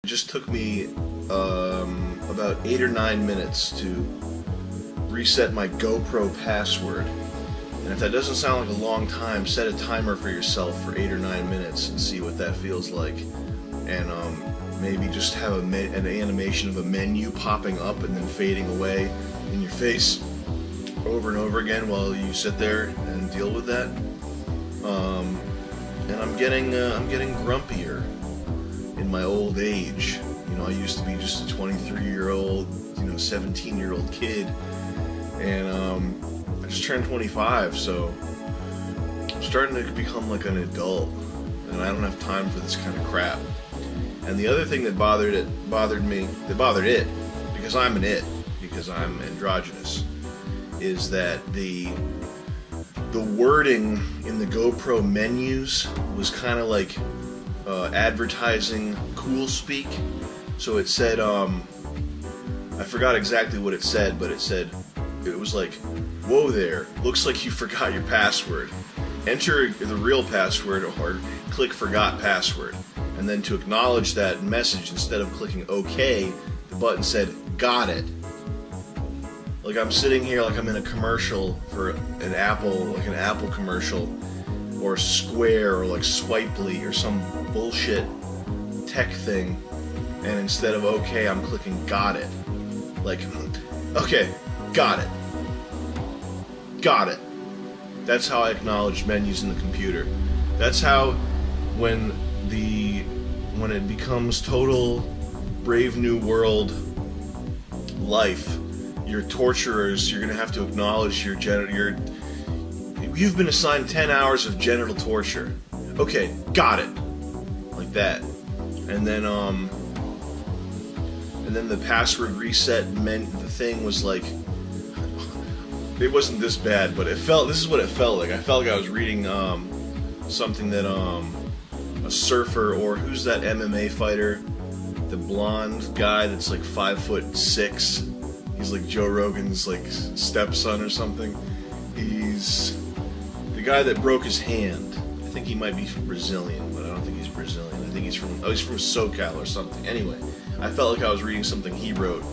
just took me about 8 or 9 minutes to reset my GoPro password. And if that doesn't sound like a long time, set a timer for yourself for 8 or 9 minutes and see what that feels like. And maybe just have an animation of a menu popping up and then fading away in your face over and over again while you sit there and deal with that. And I'm getting grumpier in my old age. You know, I used to be just a 23-year-old, 17-year-old kid, and I just turned 25, so I'm starting to become like an adult, and I don't have time for this kind of crap. And the other thing that bothered it, because I'm an it, because I'm androgynous, is that the wording in the GoPro menus was kind of like advertising cool speak. So it said, I forgot exactly what it said, but it was like, "Whoa there, looks like you forgot your password. Enter the real password or click forgot password." And then to acknowledge that message, instead of clicking OK, the button said, "Got it." Like I'm sitting here like I'm in a commercial for an Apple, like an Apple commercial, or Square, or like Swipely, or some bullshit tech thing, and instead of OK, I'm clicking got it. Like, okay, got it. Got it. That's how I acknowledge menus in the computer. That's how, when it becomes total Brave New World life, your torturers, you're gonna have to acknowledge you've been assigned 10 hours of genital torture. Okay, got it. Like that. And then the password reset meant the thing was like, it wasn't this bad, but this is what it felt like. I felt like I was reading something that a surfer, or who's that MMA fighter, the blonde guy that's like 5'6". He's like Joe Rogan's like stepson or something. He's the guy that broke his hand. I think he might be Brazilian, but I don't think he's Brazilian. I think he's from SoCal or something. Anyway, I felt like I was reading something he wrote.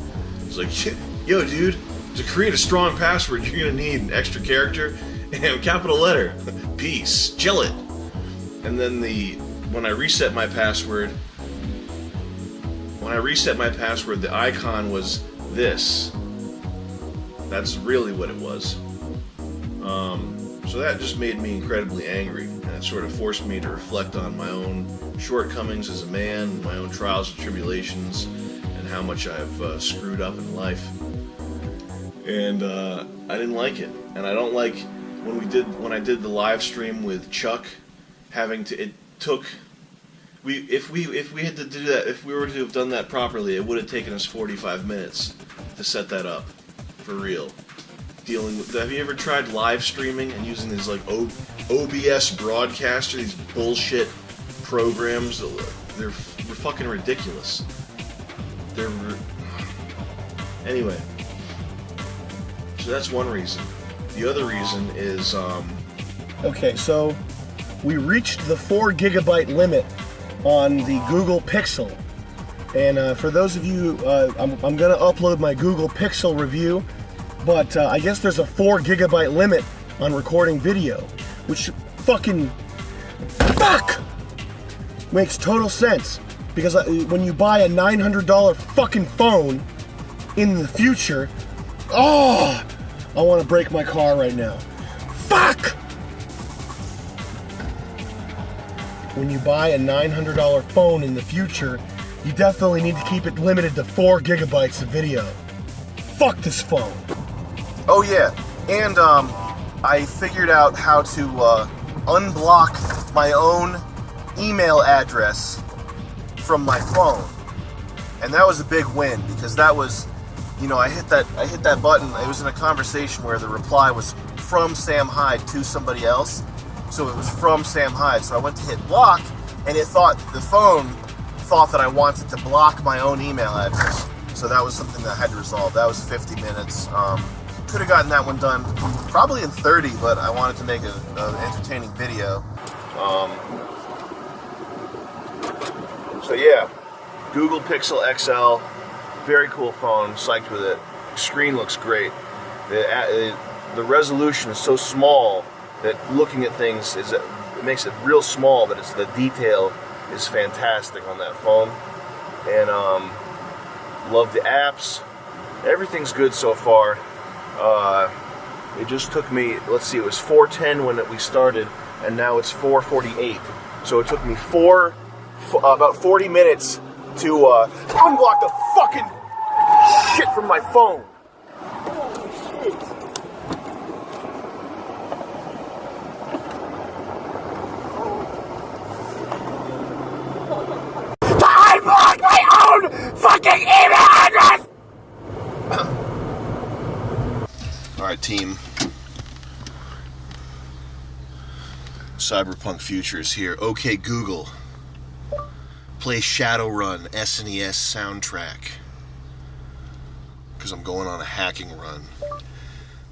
He's like, "Yo, dude, to create a strong password, you're gonna need an extra character and a capital letter. Peace. Chill it." And then when I reset my password, the icon was this. That's really what it was. So that just made me incredibly angry, and it sort of forced me to reflect on my own shortcomings as a man, my own trials and tribulations, and how much I've screwed up in life. And I didn't like it, and I don't like when I did the live stream with Chuck, if we had to do that, if we were to have done that properly, it would have taken us 45 minutes to set that up, for real. Have you ever tried live streaming and using these like OBS broadcaster, these bullshit programs? They're fucking ridiculous. Anyway, so that's one reason. The other reason is okay, so we reached the 4 GB limit on the Google Pixel. And for those of you, I'm going to upload my Google Pixel review, but I guess there's a 4 GB limit on recording video, which fuck makes total sense, because when you buy a $900 fucking phone in the future, I want to break my car right now. Fuck! When you buy a $900 phone in the future, you definitely need to keep it limited to 4 GB of video. Fuck this phone. Oh yeah, and I figured out how to unblock my own email address from my phone, and that was a big win, because that was, I hit that button. It was in a conversation where the reply was from Sam Hyde to somebody else, so it was from Sam Hyde. So I went to hit block, and the phone thought that I wanted to block my own email address. So that was something that I had to resolve. That was 50 minutes. Could have gotten that one done probably in 30, but I wanted to make an entertaining video. So yeah, Google Pixel XL, very cool phone, psyched with it. Screen looks great. The resolution is so small that looking at things it makes it real small, but the detail is fantastic on that phone. And love the apps. Everything's good so far. It just took me, let's see, it was 4:10 when we started, and now it's 4:48. So it took me about 40 minutes to unblock the fucking shit from my phone. To unblock my own fucking email address! Alright, team. Cyberpunk Future is here. Okay, Google. Play Shadowrun SNES soundtrack. Because I'm going on a hacking run.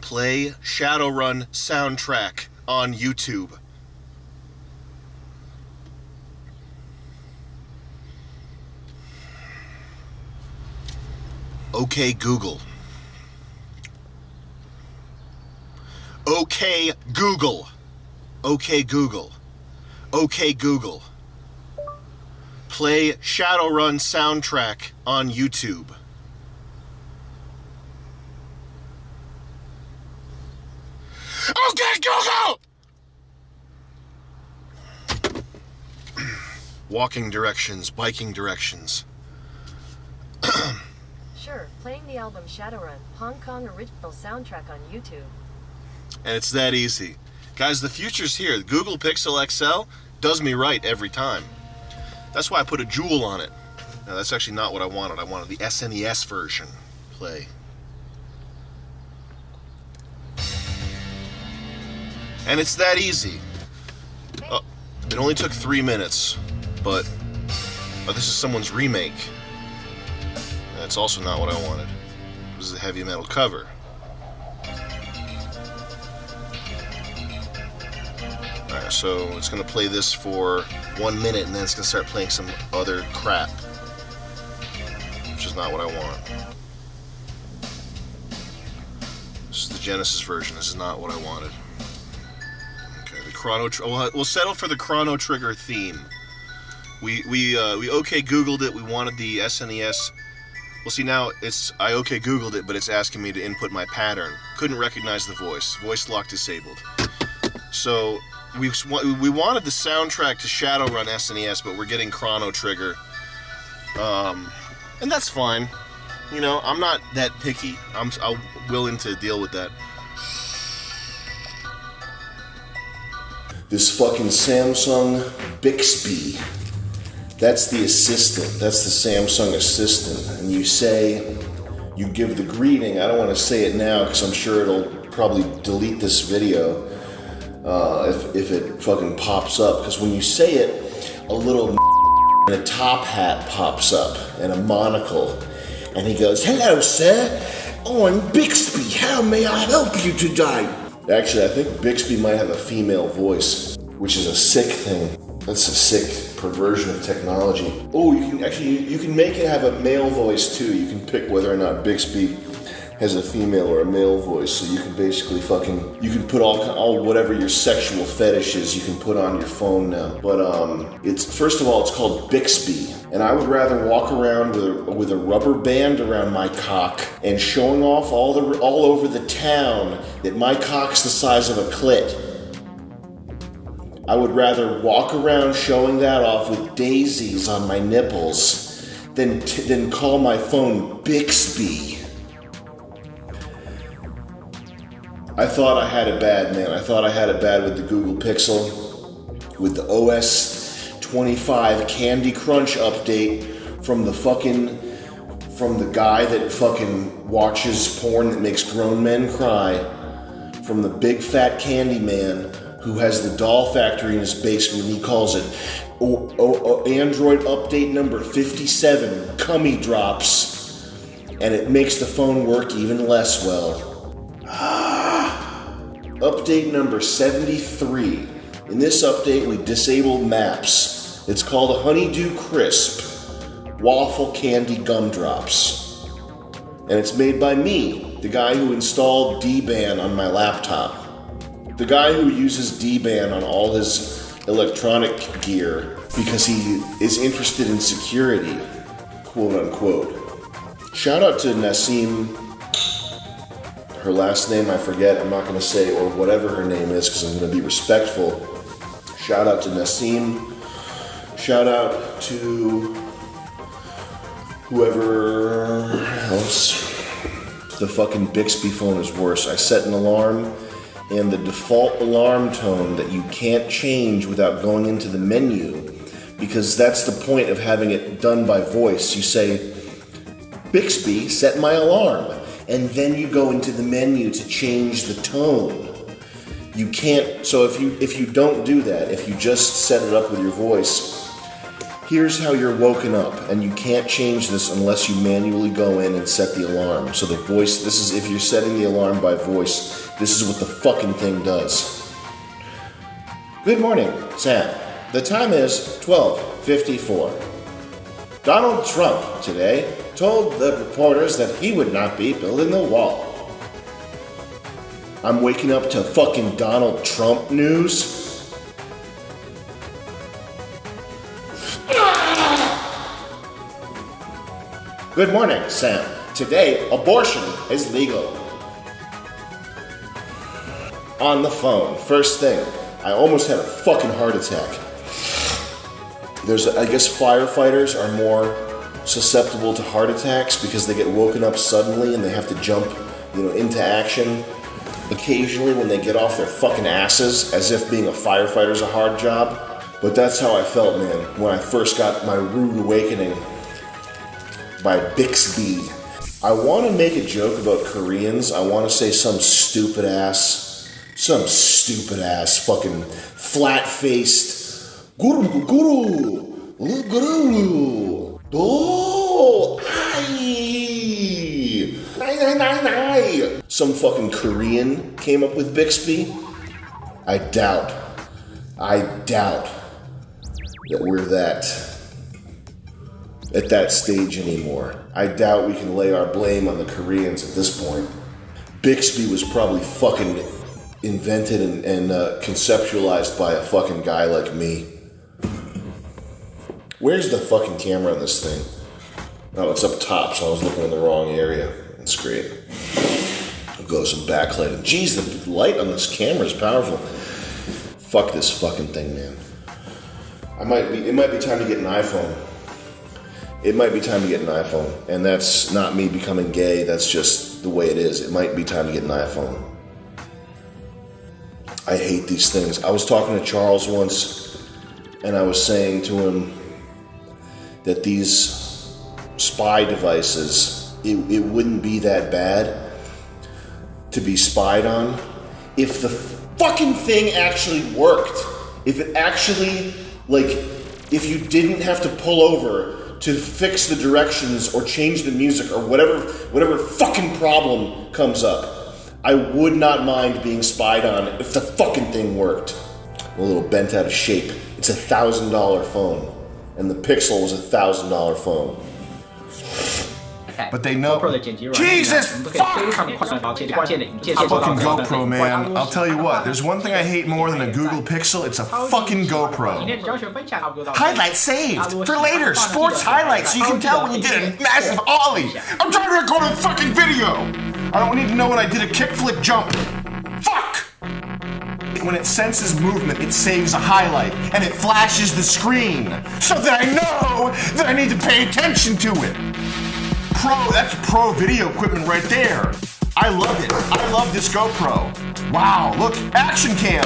Play Shadowrun soundtrack on YouTube. Okay, Google. Okay, Google. Okay, Google. Okay, Google. Play Shadowrun soundtrack on YouTube. Okay, Google! Walking directions, biking directions. Sure, playing the album Shadowrun, Hong Kong original soundtrack on YouTube. And it's that easy. Guys, the future's here. The Google Pixel XL does me right every time. That's why I put a jewel on it. Now, that's actually not what I wanted. I wanted the SNES version. Play. And it's that easy. It only took 3 minutes, but this is someone's remake. That's also not what I wanted. This is a heavy metal cover. Alright, so it's going to play this for 1 minute, and then it's going to start playing some other crap, which is not what I want. This is the Genesis version. This is not what I wanted. Okay, the Chrono we'll settle for the Chrono Trigger theme. We okay Googled it. We wanted the SNES. Well, see, now I okay Googled it, but it's asking me to input my pattern. Couldn't recognize the voice. Voice lock disabled. So we wanted the soundtrack to Shadowrun SNES, but we're getting Chrono Trigger. And that's fine. You know, I'm not that picky. I'm willing to deal with that. This fucking Samsung Bixby. That's the assistant. That's the Samsung assistant. And you give the greeting. I don't want to say it now because I'm sure it'll probably delete this video if it fucking pops up. Because when you say it, a little in a top hat pops up and a monocle. And he goes, "Hello, sir. I'm Bixby. How may I help you today?" Actually, I think Bixby might have a female voice, which is a sick thing. That's a sick perversion of technology. Oh, you can make it have a male voice too. You can pick whether or not Bixby has a female or a male voice. So you can basically you can put all whatever your sexual fetish is, you can put on your phone now. But first of all, it's called Bixby, and I would rather walk around with a rubber band around my cock and showing off all over the town that my cock's the size of a clit. I would rather walk around showing that off with daisies on my nipples than call my phone Bixby. I thought I had it bad, man. I thought I had it bad with the Google Pixel, with the OS 25 Candy Crunch update from the guy that fucking watches porn that makes grown men cry, from the big fat candy man who has the doll factory in his basement. He calls it Android update number 57, cummy drops, and it makes the phone work even less well. Update number 73. In this update, we disabled maps. It's called a Honeydew Crisp. waffle candy gumdrops. And it's made by me, the guy who installed D-Ban on my laptop. The guy who uses D-Ban on all his electronic gear because he is interested in security, quote unquote. Shout out to Nassim, her last name I forget, I'm not going to say, or whatever her name is because I'm going to be respectful. Shout out to Nassim. Shout out to whoever else. The fucking Bixby phone is worse. I set an alarm, and the default alarm tone that you can't change without going into the menu, because that's the point of having it done by voice. You say, Bixby, set my alarm, and then you go into the menu to change the tone. You can't, so if you don't do that, if you just set it up with your voice, here's how you're woken up, and you can't change this unless you manually go in and set the alarm. So the voice, this is, if you're setting the alarm by voice, this is what the fucking thing does. Good morning, Sam. The time is 12:54. Donald Trump today told the reporters that he would not be building the wall. I'm waking up to fucking Donald Trump news. Good morning, Sam. Today, abortion is legal. On the phone, first thing, I almost had a fucking heart attack. I guess firefighters are more susceptible to heart attacks because they get woken up suddenly and they have to jump, into action occasionally when they get off their fucking asses, as if being a firefighter is a hard job. But that's how I felt, man, when I first got my rude awakening by Bixby. I want to make a joke about Koreans. I want to say some stupid ass fucking flat-faced guru, oh, ai, some fucking Korean came up with Bixby. I doubt that we're at that stage anymore. I doubt we can lay our blame on the Koreans at this point. Bixby was probably fucking invented and conceptualized by a fucking guy like me. Where's the fucking camera on this thing? Oh, it's up top, so I was looking in the wrong area. That's great. I'll go some backlight. Jeez, the light on this camera is powerful. Fuck this fucking thing, man. It might be time to get an iPhone. It might be time to get an iPhone. And that's not me becoming gay, that's just the way it is. It might be time to get an iPhone. I hate these things. I was talking to Charles once, and I was saying to him that these spy devices, it wouldn't be that bad to be spied on if the fucking thing actually worked. If it actually, if you didn't have to pull over to fix the directions or change the music or whatever fucking problem comes up, I would not mind being spied on if the fucking thing worked. I'm a little bent out of shape. It's a $1,000 phone, and the Pixel was a $1,000 phone. But they know. Jesus fuck! Fucking GoPro, man. I'll tell you what, there's one thing I hate more than a Google Pixel, it's a fucking GoPro. Highlight saved for later, sports highlights, so you can tell when you did a massive ollie. I'm trying to record a fucking video! I don't need to know when I did a kickflip jump. Fuck! When it senses movement, it saves a highlight, and it flashes the screen, so that I know that I need to pay attention to it. That's pro video equipment right there. I love it. I love this GoPro. Wow, look, action cam.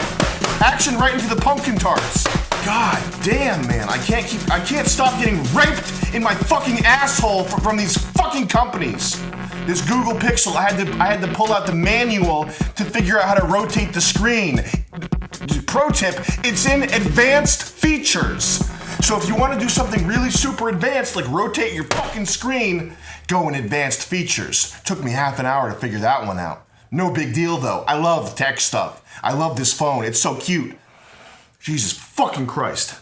Action right into the pumpkin tarts. God damn, man, I can't stop getting raped in my fucking asshole from these fucking companies. This Google Pixel, I had to pull out the manual to figure out how to rotate the screen. Pro tip, it's in advanced features. So if you want to do something really super advanced, like rotate your fucking screen, go in advanced features. Took me half an hour to figure that one out. No big deal though. I love tech stuff. I love this phone. It's so cute. Jesus fucking Christ.